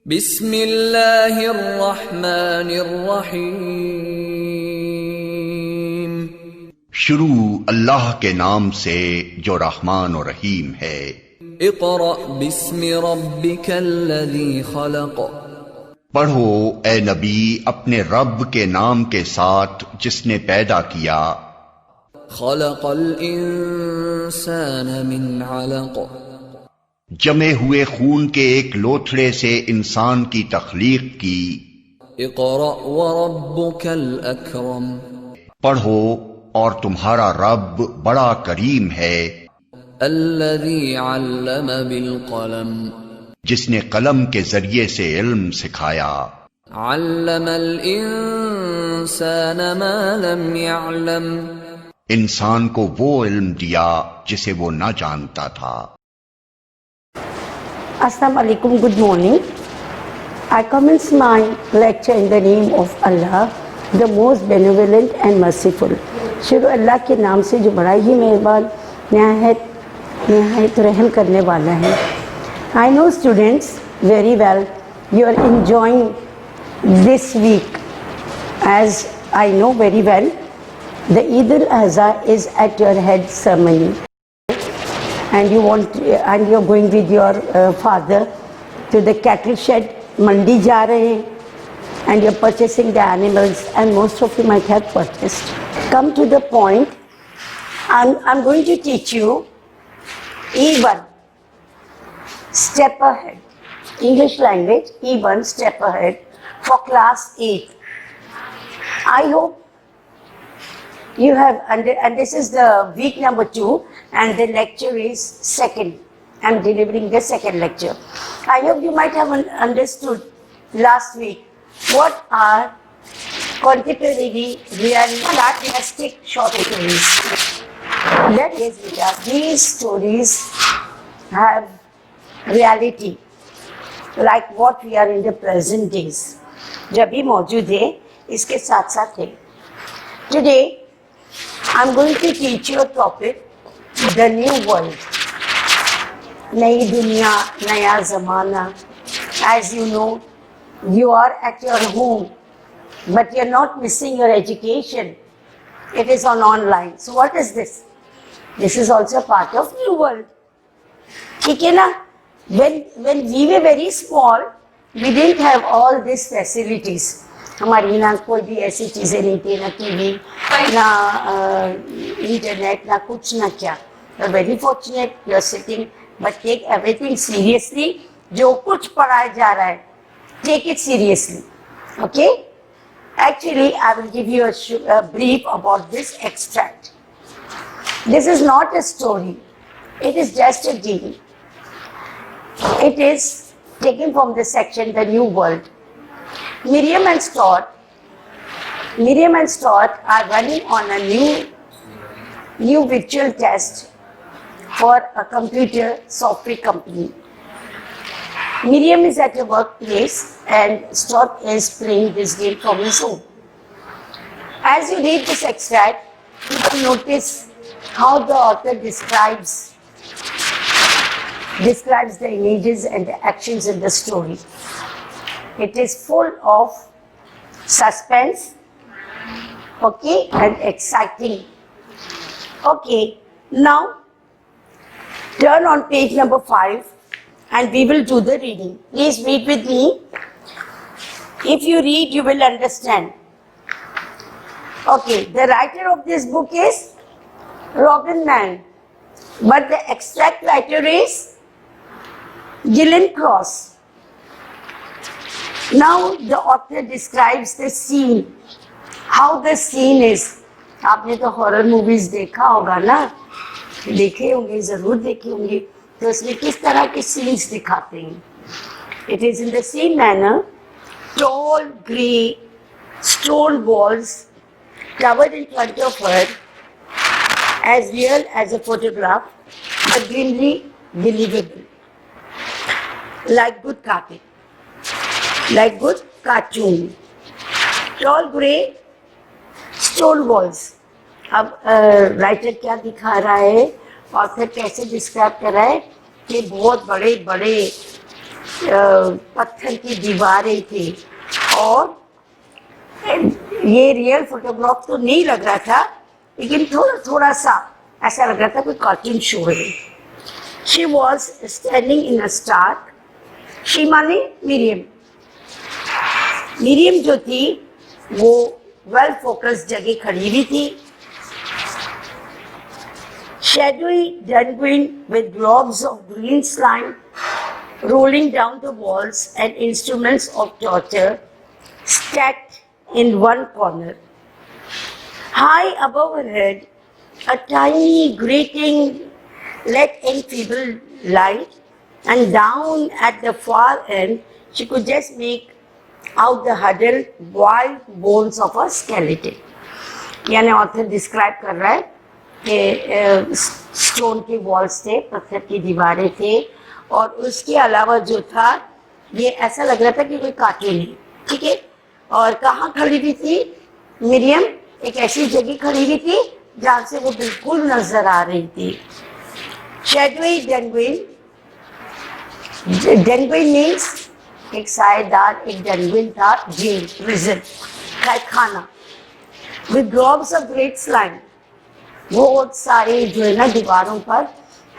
बिस्मिल्लाहिर्रहमानिर्रहीम। शुरू अल्लाह के नाम से जो रहमान और रहीम है। इक़रा बिस्मि रब्बिकल्लज़ी खलक़। पढ़ो ए नबी अपने रब के नाम के साथ जिसने पैदा किया। खलक़ल इंसान मिन अलक़। जमे हुए खून के एक लोथड़े से इंसान की तख्लीक की। इक़रा व रब्बुकल अकरम। पढ़ो और तुम्हारा रब बड़ा करीम है। अल्लज़ी अल्लम बिल क़लम। जिसने कलम के जरिए से इल्म सिखाया। अल्लमल इंसान मा लम यअलम। इंसान को वो इल्म दिया जिसे वो न जानता था। Assalamu alaikum, good morning. I commence my lecture in the name of Allah, the most benevolent and merciful. शुरू अल्लाह के नाम से जो बड़ा ही मेहरबान निहायत रहम करने वाला है। I know students very well you are enjoying this week, as I know very well the Eid al-Azha is at your head ceremony. And you are going with your father to the cattle shed, mandi ja rahe hain, and you're purchasing the animals, and most of you might have purchased. Come to the point. I'm going to teach you E1, step ahead, English language E1, step ahead for class 8. I hope you have and this is the week number 2 and the lecture is second. I'm delivering the second lecture. I hope you might have understood last week what are contemporary realistic short stories. That is, these stories have reality like what we are in the present days. जब भी मौजूद है इसके साथ साथ है. Today I'm going to teach you a topic, the new world. नई दुनिया, नया ज़माना. As you know, you are at your home, but you're not missing your education. It is on online. So what is this? This is also part of new world. ठीक है ना? When we were very small, we didn't have all these facilities. हमारी ना कोई भी ऐसी चीज़ें नहीं थी, ना टीवी, ना इंटरनेट, ना कुछ ना क्या. You're very fortunate, you're sitting, but take everything seriously. जो कुछ पढ़ाया जा रहा है, take it seriously. Okay? Actually, I will give you a brief about this extract. This is not a story. It is just a deal. It is taken from the section, The New World. Miriam and Stott are running on a new virtual test for a computer software company. Miriam is at a workplace and Stott is playing this game from his home. As you read this extract, you will notice how the author describes the images and the actions in the story. It is full of suspense, okay, and exciting. Okay, now turn on page number 5 and we will do the reading. Please read with me. If you read, you will understand. Okay, the writer of this book is Robin Mann, but the extract writer is Gillian Cross. Now the author describes the scene, how the scene is. आपने तो horror movies देखा होगा ना, देखे होंगे, जरूर देखे होंगे. तो इसमें किस तरह के सीन्स दिखाते हैं. It is in the same manner, tall grey stone walls covered in front of her, as real as a photograph, but grimly believable, like good carpet. Like good cartoon. Tall grey stone walls. अब writer क्या दिखा रहा है, author कैसे describe कर रहा है कि बहुत बड़े बड़े पत्थर की दीवारें थी और ये रियल फोटोग्राफ तो नहीं लग रहा था, लेकिन थोड़ा थोड़ा सा ऐसा लग रहा था कोई कार्टून शो है। She was standing in a stark, she माने मिरियम। मिरियम जो थी वो वेल फोकस्ड जगह खड़ी हुई थी। Shadowy Dunguin with globs of green slime rolling down the walls and instruments of torture stacked in one corner. High above her head, a tiny grating let in feeble light, and down at the far end, she could just make out the huddled wild bones of a skeleton. यानी author describe कर रहा है कि stone के walls थे, पत्थर की दीवारें थे, और उसके अलावा जो था ये ऐसा लग रहा था कि कोई कार्टून है, ठीक है। और कहाँ खड़ी हुई थी मिरियम? एक ऐसी जगह खड़ी हुई थी जहाँ से वो बिल्कुल नजर आ रही थी। शेडोई डेंगुइन, डेंगुइन मीन्स एक सायेदार, एक डेंगुइन था जेल, प्रिजन, कैदखाना। With globs of great slime, बहुत सारे जो है ना दीवारों पर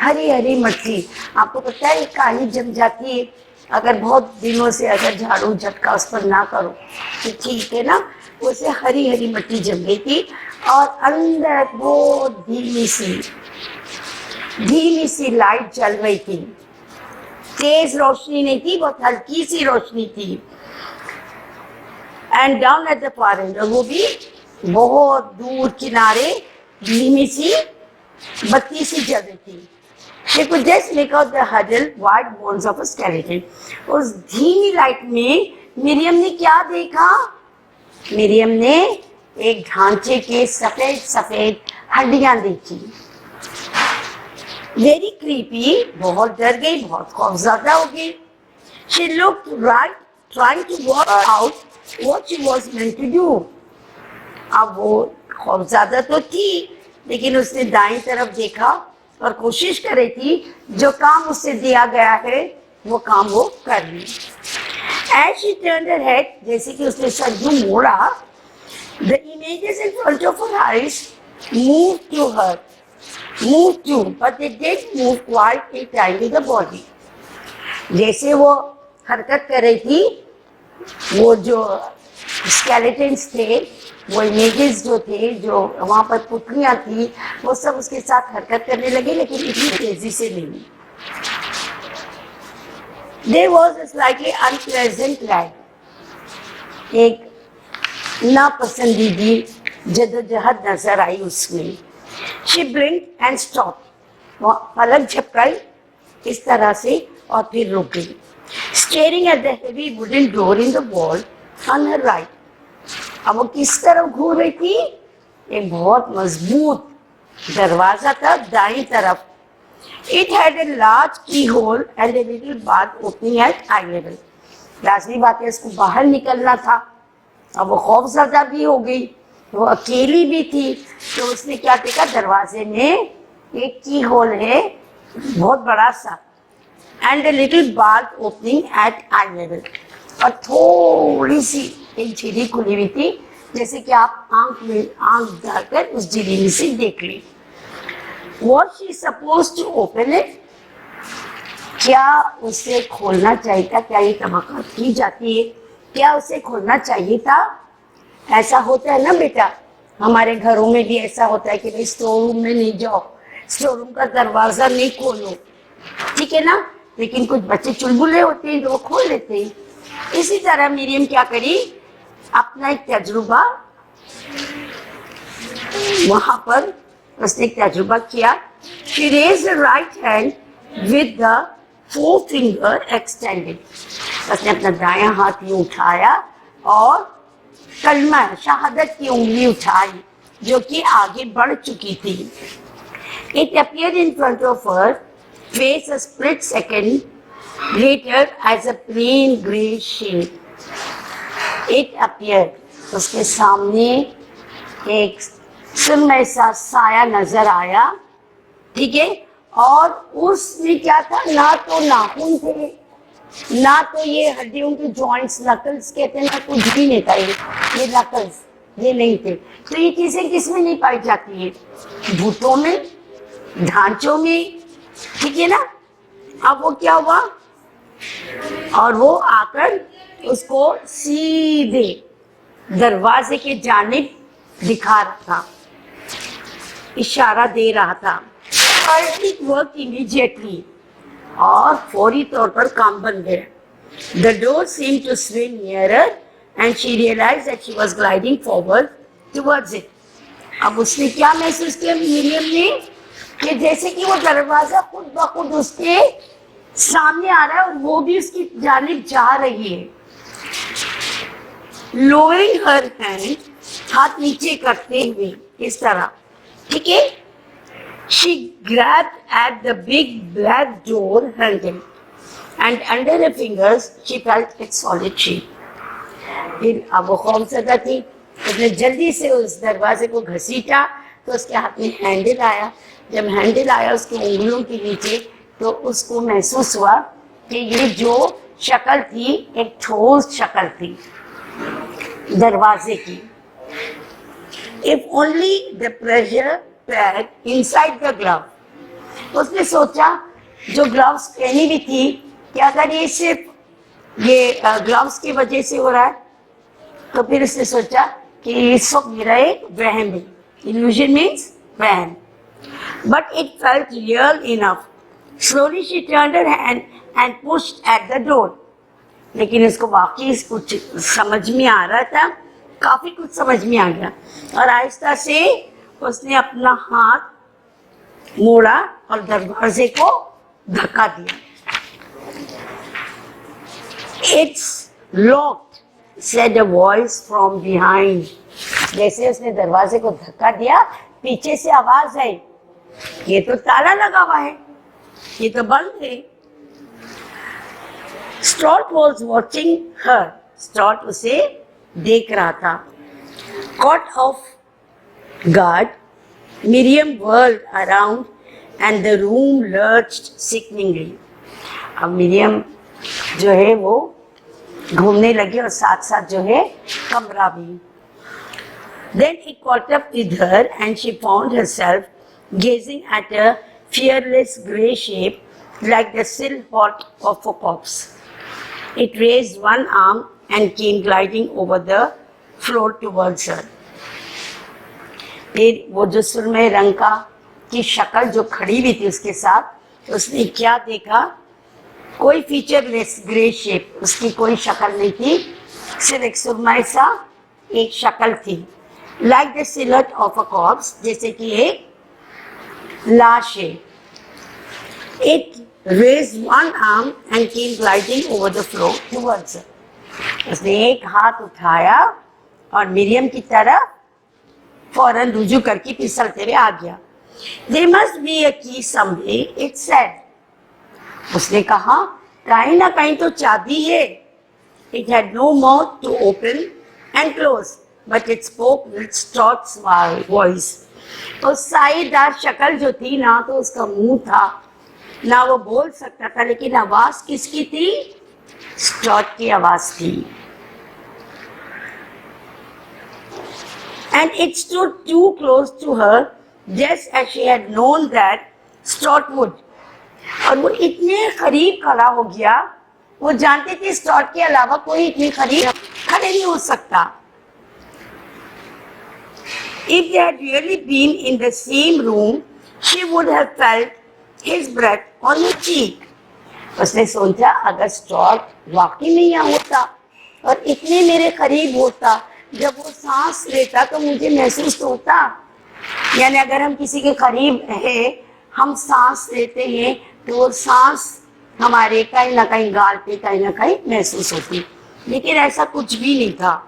हरी हरी मट्टी। आपको पता है काली जम जाती है अगर बहुत दिनों से अगर झाड़ू झटका उस पर ना करो तो, ठीक है ना, उसे हरी हरी मट्टी जम गई थी। और अंदर बहुत धीमी सी लाइट जल रही थी। तेज रोशनी नहीं थी, बहुत हल्की सी रोशनी थी। And down at the far and, वो भी बहुत दूर किनारे धीमी सी बत्ती सी जल रही थी। She could just make out the huddled white bones of a skeleton. उस धीमी लाइट में मिरियम ने क्या देखा? मिरियम ने एक ढांचे के सफेद सफेद हड्डियां देखी। वेरी क्रीपी, बहुत डर गई, बहुत खौफज़दा हो गई। She looked right, trying to work out what she was meant to do. अब वो खौफज़दा तो थी, लेकिन उसने दाईं तरफ देखा और कोशिश कर रही थी जो काम उससे दिया गया है वो काम वो कर ली। As she turned her head, जैसे कि उसने सर जो मोड़ा, the images in front of her eyes moved to, but they did move quite a time to the body. जैसे वो हरकत कर रही थी, वो जो स्केलेटन्स थे, वो इमेजेस जो थे, जो वहाँ पर पुतलियाँ थी, वो सब उसके साथ हरकत करने लगे, लेकिन इतनी तेजी से नहीं। There was a slightly unpleasant lag, एक नापसंदीदी जदोजहद नजर आई उसमें। She blinked and stopped, वो पलक झपकाई इस तरह से और फिर रुक गई। Staring at the heavy wooden door in the wall on her right, अब वो किस तरफ घूर रही थी? एक बहुत मजबूत दरवाजा था दाईं तरफ। It had a large keyhole and a little bath opening at eye level. लाजमी बात है, इसको बाहर निकलना था। अब वो खौफज़दा भी हो गई, वो अकेली भी थी, तो उसने क्या देखा? दरवाजे में एक की होल है बहुत बड़ा सा, and a little bath opening at eye level, और थोड़ी सी एक झिरी खुली हुई थी, जैसे कि आप आंख डालकर उस झिरी में से देख ली। Was she supposed to open it? क्या उसे खोलना चाहिए था? क्या ये तवक्को की जाती है? क्या उसे खोलना चाहिए था? ऐसा होता है ना बेटा, हमारे घरों में भी ऐसा होता है कि भाई स्टोर रूम में नहीं जाओ, स्टोर रूम का दरवाजा नहीं खोलो, ठीक है ना। लेकिन कुछ बच्चे चुलबुले होते हैं तो वो खोल लेते हैं। इसी तरह मिरियम क्या करी, अपना एक तजुर्बा वहां पर उसने एक तजुर्बा किया। She raised her right hand with the forefinger extended. उसने अपना दायां हाथ यूं उठाया और कलमा शहादत की उंगली उठाई जो कि आगे बढ़ चुकी थी। It appeared in front of her face a split second later as a plain grey shape. It appeared, उसके सामने एक सुरमई सा साया नजर आया, ठीक है। और उसमें क्या था, ना तो नाखून थे ना तो ये हड्डियों के जॉइंट्स नकल्स कहते हैं, ना कुछ भी नहीं था ये नकल्स ये नहीं थे। तो ये चीजें किस में नहीं पाई जाती है? भूतों में, ढांचों में, ठीक है ना। अब वो क्या हुआ, और वो आकर उसको सीधे दरवाजे के जानिब दिखा रहा था, इशारा दे रहा था। इट वर्क इमीडिएटली, और फौरी तौर पर काम बन गया। The door seem to swing nearer and she realize that she was gliding forward towards it. अब उसने क्या महसूस किया मिरियम ने, कि जैसे कि वो दरवाजा खुद ब खुद उसके सामने आ रहा है और वो भी उसकी जानिब जा रही है। लोइंग हर हैंड, हाथ नीचे करते हुए इस तरह, ठीक है। She grabbed at the big black door handle, and under her fingers she felt its solid shape. फिर अब वो खौफज़दा थी, उसने जल्दी से उस दरवाजे को घसीटा तो उसके हाथ में हैंडल आया। जब हैंडल आया उसके उंगलियों के नीचे, तो उसको महसूस हुआ कि ये जो शक्ल थी एक ठोस शक्ल थी दरवाजे की। If only the pressure packed inside the glove. उसने सोचा जो ग्लव्स पहनी भी थी कि अगर ये सिर्फ ये ग्लव्स की वजह से हो रहा है, तो फिर उसने सोचा कि ये सब मेरा एक वहम है। Illusion means वहम। But it felt real enough. Slowly she turned her hand and pushed at the door. लेकिन इसको वाकई कुछ समझ में आ रहा था, काफी कुछ समझ में आ गया, और आहिस्ता से उसने अपना हाथ मोड़ा और दरवाजे को धक्का दिया। It's locked, said a voice from behind. जैसे उसने दरवाजे को धक्का दिया, पीछे से आवाज आई, ये तो ताला लगा हुआ है, ये तो बंद है। Stott was watching her. Stott उसे देख रहा था। Caught off guard, Miriam whirled around and the room lurched sickeningly. अब मिरियम जो है वो घूमने लगी और साथ साथ जो है कमरा भी। Then it caught up with her and she found herself gazing at a fearless grey shape like the silhouette of a corpse. It raised one arm and came gliding over the floor towards her. फिर वो जो सुरमई रंग का की शक्ल जो खड़ी हुई थी उसके साथ, उसने क्या देखा, कोई फीचरलेस ग्रे शेप, उसकी कोई शक्ल नहीं थी, सिर्फ एक सुरमई सा एक शक्ल थी। Like the silhouette of a corpse, जैसे कि एक लाश है। It raised one arm and came gliding over the floor towards her. उसने एक हाथ उठाया और मिरियम की तरफ फौरन रुजू करके फिसलते हुए आ गया। There must be a key somewhere, it said. उसने कहा कहीं ना कहीं तो चाबी है। It had no mouth to open and close, but it spoke with Stott's voice. उस साईदार शक्ल जो थी ना तो उसका मुंह था, ना वो बोल सकता था, लेकिन आवाज किसकी थी? स्टॉट की आवाज थी। And it stood too close to her, just as she had known that Stott would. और वो इतने करीब खड़ा हो गया, वो जानती थी स्टॉट के अलावा कोई इतने करीब खड़े नहीं हो सकता। If they had really been in the same room, she would have felt his breath on her cheek. उसने सोचा अगर स्टॉट वाकई में यहाँ होता और इतने मेरे करीब होता, जब वो सांस लेता तो मुझे महसूस तो होता। यानी अगर हम किसी के करीब है, हम सांस लेते हैं तो वो सांस हमारे कहीं ना कहीं गाल पे कहीं ना कहीं महसूस होती, लेकिन ऐसा कुछ भी नहीं था।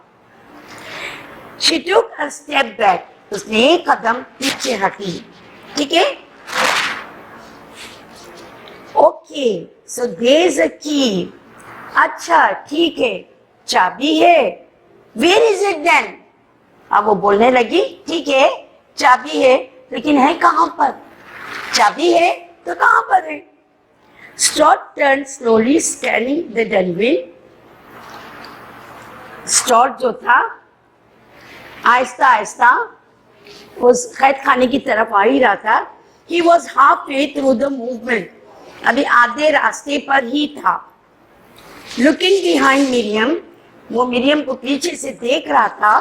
She took a step back. उसने एक कदम पीछे हटी, ठीक है। Okay, so there's a key. अच्छा ठीक है, चाबी है। Where is it then? अब वो बोलने लगी, ठीक है चाबी है, लेकिन है कहाँ पर? चाबी है तो कहाँ पर है? Stott turned slowly, scanning the dunghill. Stott जो था आहिस्ता आहिस्ता उस कैद खाने की तरफ आ ही रहा था. He was halfway through the movement. अभी आधे रास्ते पर ही था. Looking behind Miriam, वो मिरियम को पीछे से देख रहा था.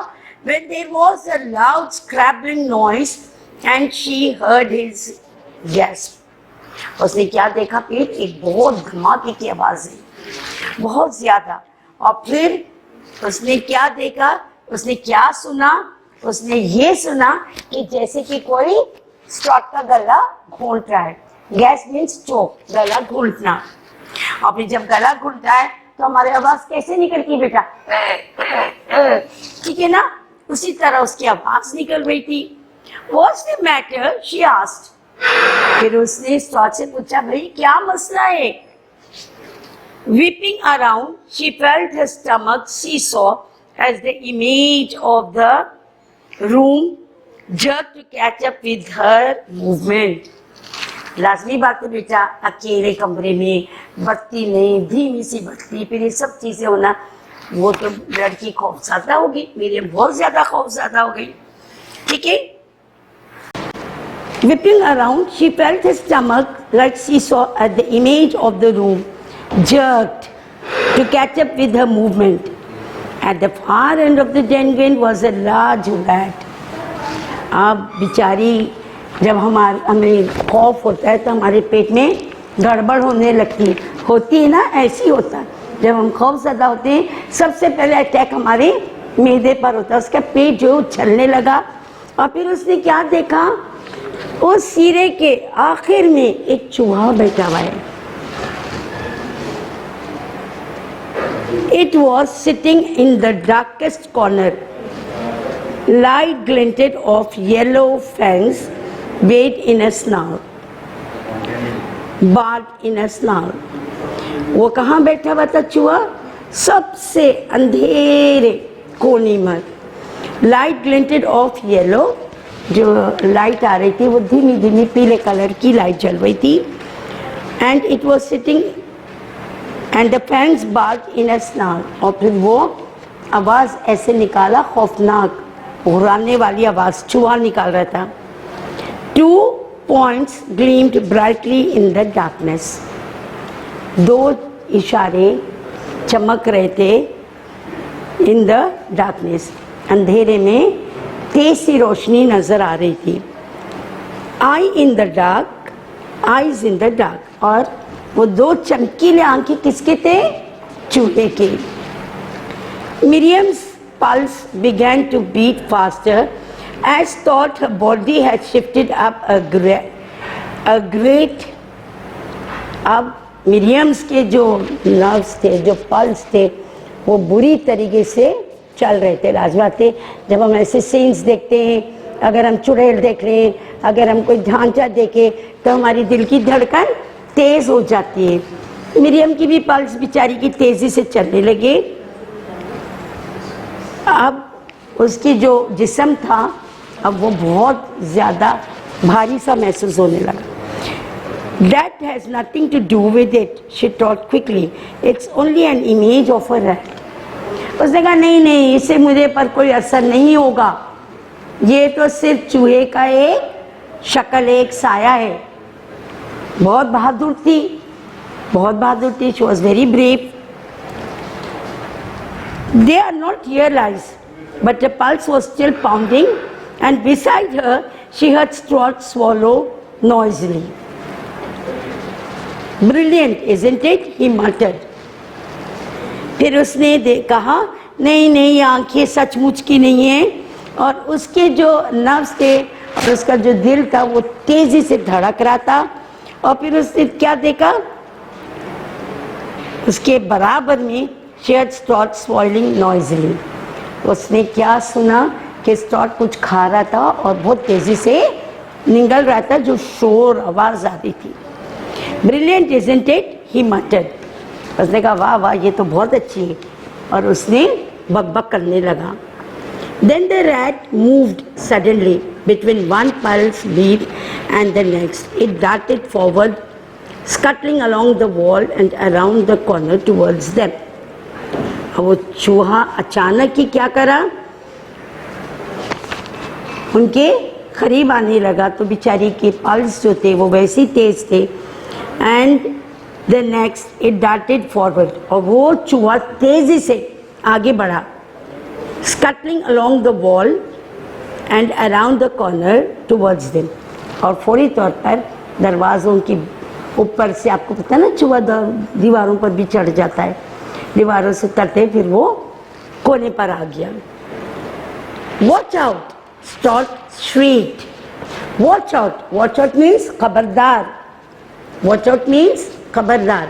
When there was a loud scrabbling noise and she heard his gasp. उसने क्या देखा? पेट एक बहुत धमाके की आवाज है, बहुत ज्यादा. और फिर उसने क्या देखा? उसने क्या सुना? उसने ये सुना कि जैसे कि कोई स्टॉट का गला घोंट रहा है. गैस मीन्स चोक, गला घोंटना. और फिर जब गला घोंटता है तो हमारी आवाज कैसे निकलती है बेटा? ठीक है ना? उसी तरह उसकी आवाज निकल रही थी. What's the matter? She asked. फिर उसने स्टॉट से पूछा, भाई क्या मसला है? Whipping around, she felt her stomach seesaw as the image of the room jerked to catch up with her movement. लाजमी बात है बेटा, अकेले कमरे में, बत्ती नहीं, धीमी सी बत्ती, फिर ये सब चीजें होना, वो तो लड़की खौफज़दा होगी. मेरे बहुत ज्यादा खौफज़दा हो गई. ठीक है. Whipping around, she felt her stomach like she saw at the image of the room, jerked to catch up with her movement. At the far end of the dungeon was a large rat. अब बिचारी, जब हमें खौफ होता है तो हमारे पेट में गड़बड़ होने लगती होती है ना, ऐसी होता है. जब हम खौफज़दा होते हैं सबसे पहले अटैक हमारे मैदे पर होता है. उसका पेट जो उछलने लगा. और फिर उसने क्या देखा? उस सिरे के आखिर में एक चूहा बैठा हुआ है. It was sitting in the darkest corner. Light glinted off yellow fangs, bait in a snarl, barred in a snarl. वो कहाँ बैठा हुआ था चूहा? सबसे अंधेरे कोने में. Light glinted off yellow, जो लाइट आ रही थी वो धीमी धीमी पीले कलर की लाइट जल रही थी. And it was sitting and the fangs bared in a snarl. और फिर वो आवाज़ ऐसे निकाला, खौफनाक घुराने वाली आवाज़ चूहा निकाल रहा था. 2 points gleamed brightly in the darkness. 2 इशारे चमक रहे थे इन द डार्कनेस. अंधेरे में तेज सी रोशनी नजर आ रही थी. Eye in the dark, eyes in the dark. और वो 2 चमकीले आंखें किसके थे? चूहे के. मिरियम्स pulse began to beat faster as thought her body had shifted up a great. अब मिरियम्स के जो नर्व्स थे, जो पल्स थे, वो बुरी तरीके से चल रहे थे. लाजवाते जब हम ऐसे सीन्स देखते हैं, अगर हम चुड़ैल देख रहे हैं, अगर हम कोई ढांचा देखें तो हमारी दिल की धड़कन तेज हो जाती है. मिरियम की भी पल्स बेचारी की तेजी से चलने लगे. अब उसकी जो जिस्म था अब वो बहुत ज़्यादा भारी सा महसूस होने लगा. That has nothing to do with it, she thought quickly. It's only an image of a rat. उसने कहा नहीं, इससे मुझे पर कोई असर नहीं होगा, ये तो सिर्फ चूहे का एक शक्ल, एक साया है. बहुत बहादुर थी, बहुत बहादुर थी. She was very brave. They are not realized, but the pulse was still pounding, and beside her she heard Stott swallow noisily. Brilliant, isn't it? He muttered. फिर उसने कहा नहीं, आंखें सचमुच की नहीं है. और उसके जो नर्व्स थे और उसका जो दिल था वो तेजी से धड़क रहा था. और फिर उसने क्या देखा? उसके बराबर में she had Stott swallowing noisily. उसने क्या सुना कि स्टॉट कुछ खा रहा था और बहुत तेजी से निगल रहा था, जो शोर आवाज आ रही थी. Brilliant, isn't it? He muttered. उसने कहा वाह, ये तो बहुत अच्छी है. और उसने बकबक करने लगा. Then the rat moved suddenly between one pulse beat and the next. It darted forward, scuttling along the wall and around the corner towards them. अब वो चूहा अचानक ही क्या करा, उनके करीब आने लगा, तो बेचारी के पल्स जो थे वो वैसे ही तेज थे. And the next it darted forward, और वो चूहा तेजी से आगे बढ़ा. Scuttling along the wall and around the corner towards them, और फौरी तौर पर दरवाज़ों की ऊपर से, आपको पता है ना चूहा दीवारों पर भी चढ़ जाता है, दीवारों से उतरते फिर वो कोने पर आ गया. Watch out, Stott street. Watch out, watch out means खबरदार, वॉच आउट मीन्स खबरदार.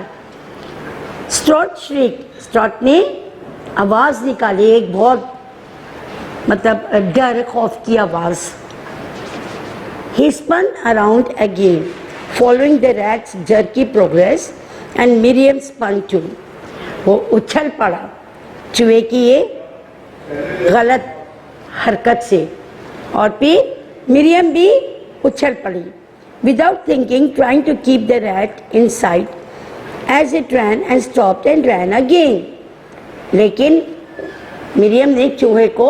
स्टॉट श्रीक, स्टॉट ने आवाज़ निकाली, एक बहुत मतलब डर खौफ की आवाज़. He spun around again, following the rat's jerky progress, and Miriam spun too. वो उछल पड़ा चूहे की ये गलत हरकत से, और फिर मिरियम भी उछल पड़ी. Without thinking, trying to keep the rat in sight, as it ran and stopped and ran again. लेकिन मिरियम ने चूहे को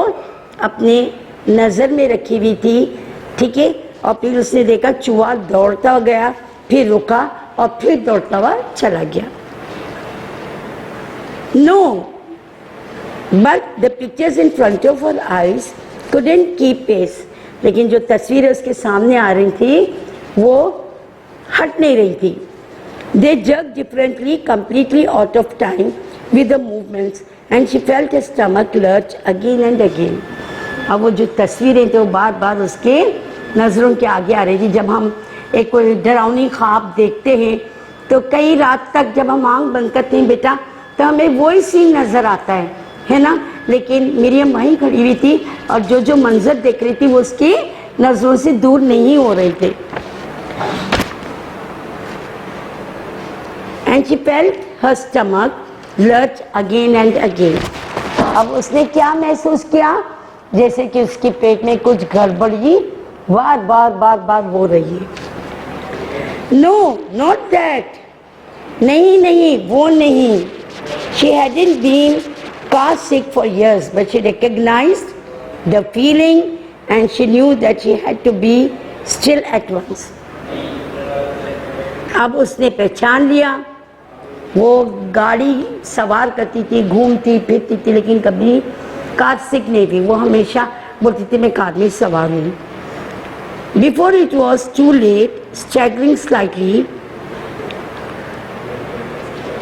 अपने नज़र में रखी हुई थी, ठीक है, और फिर उसने देखा चूहा दौड़ता गया, फिर रुका और फिर दौड़ता हुआ चला गया. No, but the pictures in front of her eyes couldn't keep pace. लेकिन जो तस्वीरें उसके सामने आ रही थी वो हट नहीं रही थी. They jerked differently, completely out of time with the movements, and she felt her stomach lurch again and again. अब वो जो तस्वीरें थी वो बार बार उसके नज़रों के आगे आ रही थी. जब हम एक कोई डरावनी ख्वाब देखते हैं तो कई रात तक जब हम आंख बंद करते हैं बेटा, तो हमें वही सीन नज़र आता है ना. लेकिन मिरियम वहीं खड़ी हुई थी और जो जो मंजर देख रही थी वो उसकी नज़रों से दूर नहीं हो रहे थे. And she felt her stomach lurch again and again. अब उसने क्या महसूस किया, जैसे कि उसके पेट में कुछ गड़बड़ी बार बार बार बार हो रही है. No, not that. नहीं नहीं, वो नहीं. She hadn't been car sick for years, but she recognized the feeling and she knew that she had to be still at once. अब उसने पहचान लिया, वो गाड़ी सवार करती थी, घूमती फिरती थी, लेकिन कभी कार सिक नहीं थी. वो हमेशा बोलती थी मैं कार में सवार हूँ. Before it was too late, staggering slightly,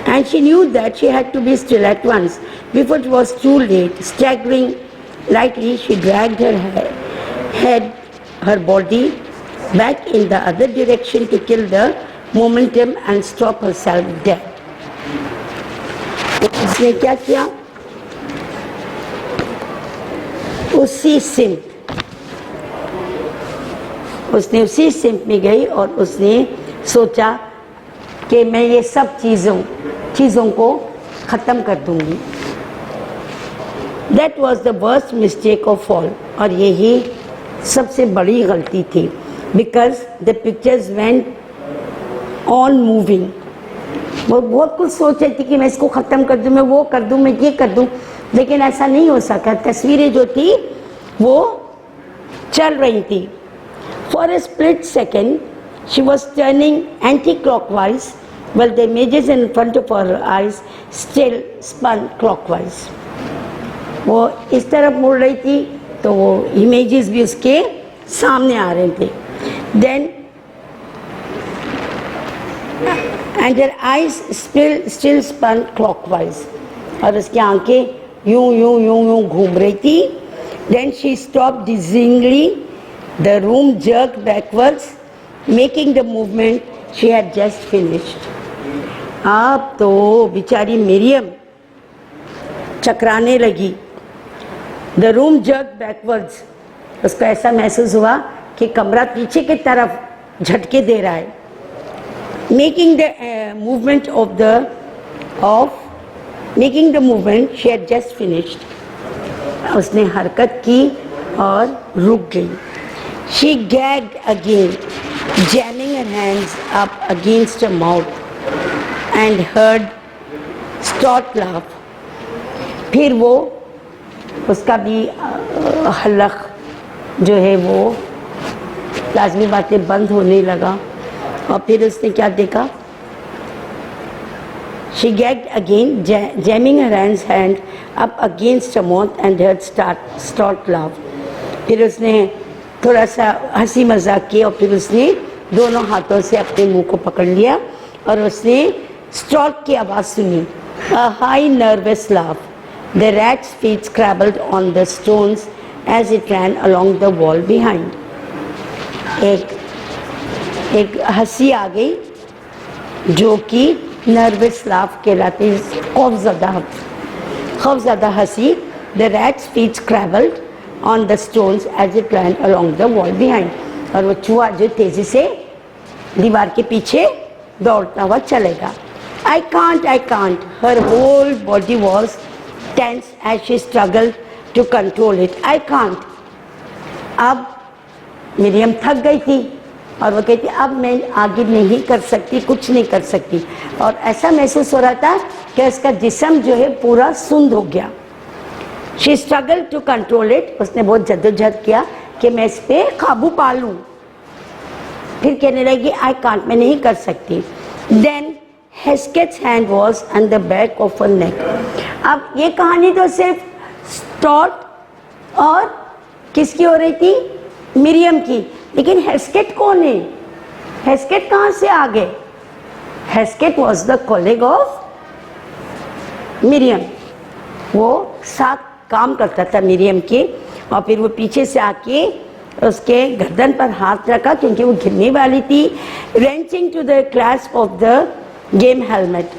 and she knew that she had to be still at once. Before it was too late, staggering lightly, she dragged her head, her body back in the other direction to kill the momentum and stop herself dead. उसने क्या किया, उसी सिंप में गई और उसने सोचा कि मैं ये सब चीज़ों को ख़त्म कर दूंगी. That was the worst mistake of all. और यही सबसे बड़ी गलती थी. Because the pictures went on moving. वो बहुत कुछ सोच रही थी कि मैं इसको ख़त्म कर दूँ, मैं वो कर दूँ, मैं ये कर दूँ, लेकिन ऐसा नहीं हो सका. तस्वीरें जो थी वो चल रही थी. For a split second, she was turning anti-clockwise, while the images in front of her eyes still spun clockwise. वो इस तरफ मुड़ रही थी तो वो images भी उसके सामने आ रहे थे. Then and her eyes still spun clockwise. और उसकी आंखें यूं घूम रही थी. Then she stopped dizzyingly. The room jerked backwards, making the movement she had just finished. अब तो बेचारी मिरियम चकराने लगी. The room jerked backwards. उसको ऐसा महसूस हुआ कि कमरा पीछे की तरफ झटके दे रहा है. Making the movement she had just finished. उसने हरकत की और रुक गई. She gagged again, jamming her hands up against her mouth and heard snort laugh. फिर वो उसका भी हलक जो है वो लाजमी बातें बंद होने लगा और फिर उसने क्या देखा? She gagged again, jamming her hand up against her mouth and heard snort laugh. फिर उसने थोड़ा सा हंसी मजाक की और फिर उसने दोनों हाथों से अपने मुंह को पकड़ लिया और उसने स्टॉट की आवाज़ सुनी. A high nervous laugh. The rat's feet scrabbled on the stones as it ran along the wall behind. एक हंसी आ गई जो कि नर्वस लाफ कहलाती है, खौफज़दा हंसी. The rat's feet scrabbled on the stones as it ran along the wall behind. और वो चूहा जो तेजी से दीवार के पीछे दौड़ता हुआ चलेगा. I can't. Her whole body was tense as she struggled to control it. I can't. अब मिरियम थक गई थी और वो कहती अब मैं आगे नहीं कर सकती, कुछ नहीं कर सकती. और ऐसा महसूस हो रहा था कि उसका जिस्म जो है पूरा सुंद हो गया. She struggled to control it. उसने बहुत जद्दोजहद किया कि मैं इस पे काबू पा लूँ. फिर कहने लगी I can't, मैं नहीं कर सकती. Then Hesketh's hand was on the back of her neck. अब ये कहानी तो सिर्फ स्टॉट और किसकी हो रही थी? मिरियम की. लेकिन हेस्केट कौन है? हेस्केट कहाँ से आ गए? Heskett was the कॉलेग of Miriam. वो साथ काम करता था मिरियम के और फिर वो पीछे से आके उसके गर्दन पर हाथ रखा क्योंकि वो गिरने वाली थी. Wrenching to the clasp of the game helmet.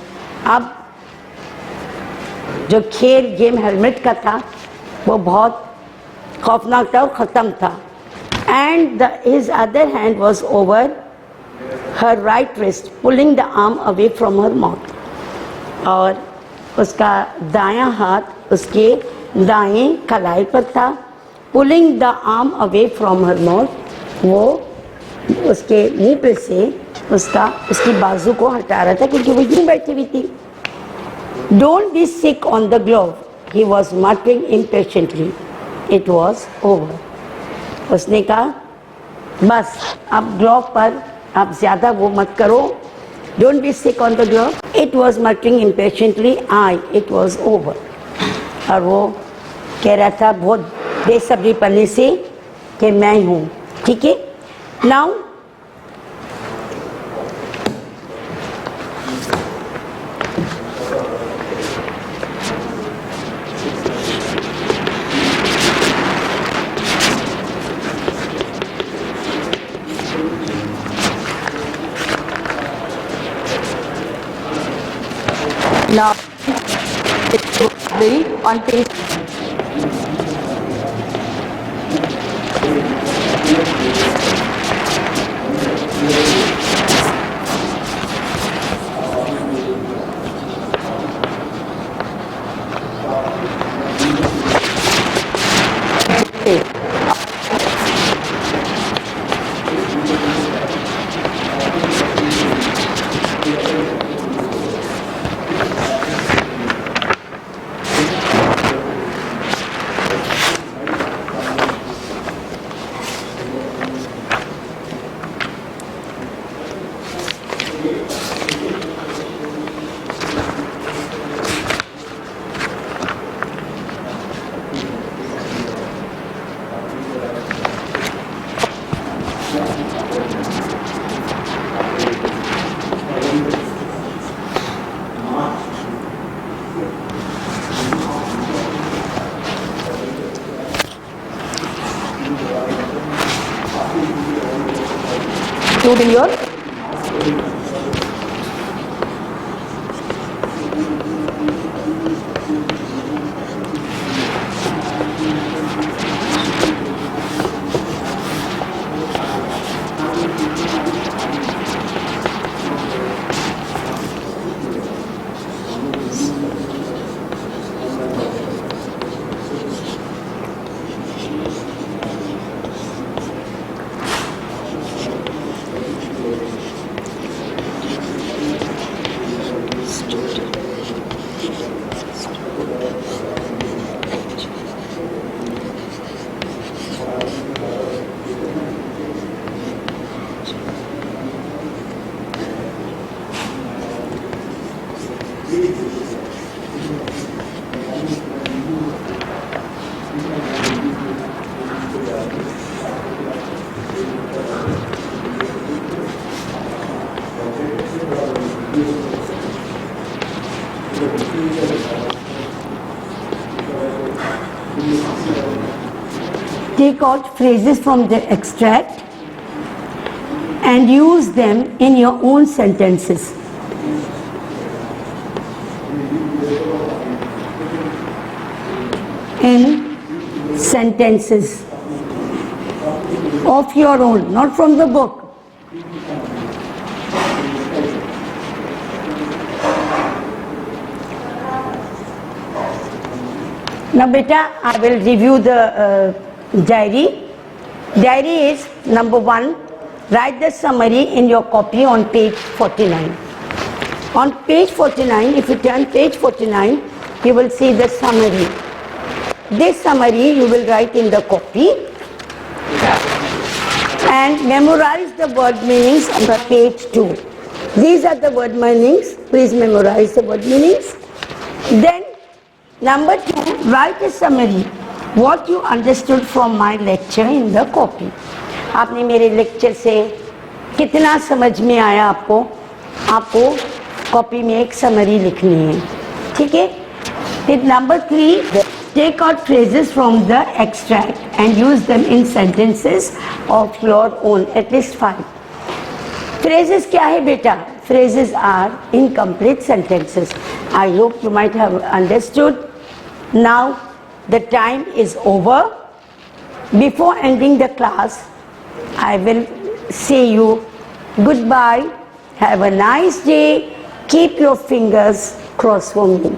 अब जो खेल गेम हेलमेट का था वो बहुत खौफनाक था और ख़त्म था. And his other hand was over her right wrist, pulling the arm away from her mouth. और उसका दायां हाथ उसके दाएं कलाई पर था. Pulling the arm away from her mouth, वो उसके मुंह पे से उसकी बाजू को हटा रहा था क्योंकि वो यूं बैठी हुई थी. Don't be sick on the glove, he was muttering impatiently. It was over. उसने कहा बस अब ग्लोव पर आप ज़्यादा वो मत करो. Don't be sick on the glove. It was muttering impatiently. It was over. और वो कह रहा था बहुत बेसब्री पन्ने से कि मैं हूँ. ठीक है. Now it will be on page. Including your Take out phrases from the extract and use them in your own sentences. In sentences of your own, not from the book. Now beta, I will review the diary. Diary is number 1, write the summary in your copy on page 49. On page 49, if you turn page 49, you will see the summary. This summary you will write in the copy and memorize the word meanings on the page 2. These are the word meanings. Please memorize the word meanings. Then number 2, write a summary. What you understood from my lecture in the copy. आपने मेरे lecture से कितना समझ में आया आपको copy में एक समरी लिखनी है, ठीक है. फिर number 3, take out phrases from the extract and use them in sentences of your own, at least 5. Phrases क्या है बेटा? Phrases are incomplete sentences. I hope you might have understood. Now the time is over. Before ending the class, I will say you goodbye. Have a nice day. Keep your fingers crossed for me.